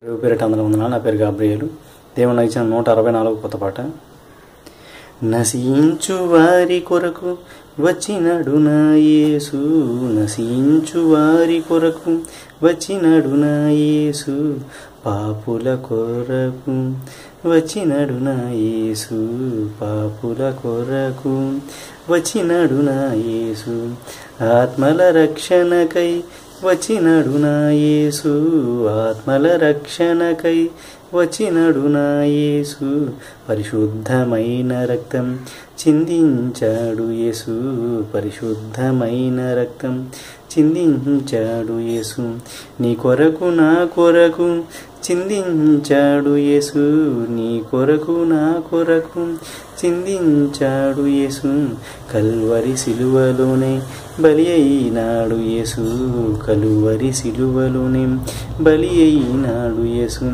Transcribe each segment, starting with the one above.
పేరిట అందరూ వందనాలు. నా పేరు గాబ్రియేలు. దేవుని ఇచ్చిన 164 కొత్త పాట. నశించు వారి కొరకు వచ్చినడు నా యేసు, నశించు వారి కొరకు వచ్చినడు నా యేసు, పాపుల కొరకు వచ్చినడు నా యేసు, పాపుల కొరకు వచ్చినడు నా యేసు, ఆత్మల రక్షణకై వచ్చినడు నా యేసు, ఆత్మల రక్షణకై వచ్చినడు నా యేసు, పరిశుద్ధమైన రక్తం చిందించాడు యేసు, పరిశుద్ధమైన రక్తం చిందించాడు యేసు, నీ కొరకు నా కొరకు చిందించాడు యేసు, నీ కొరకు నా కొరకు చిందించాడు యేసు, కల్వరి సిలువలోనే బలి అయినాడు యేసు, కలువరి సిలువలోనే బలి అయినాడు యేసు,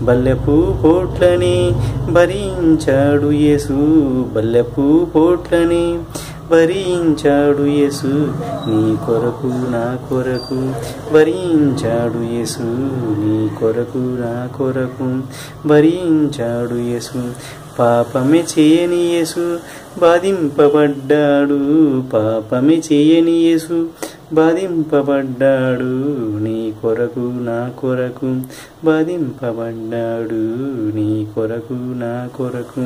బల్లెపు పోట్లని భరించాడు యేసు, బల్లెపు పోట్లని భరించాడు యేసు, నీ కొరకు నా కొరకు భరించాడు యేసు, నీ కొరకు నా కొరకు భరించాడు యేసు, పాపమే చేయని యేసు బాధింపబడ్డాడు, పాపమే చేయని యేసు బాధింపబడ్డాడు, నీ కొరకు నా కొరకు బాధింపబడ్డాడు, నీ కొరకు నా కొరకు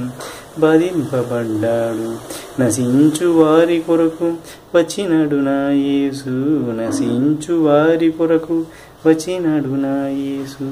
బాధింపబడ్డాడు, నశించు వారి కొరకు వచ్చినడు నా యేసు, నశించు వారి కొరకు వచ్చినడు నా యేసు.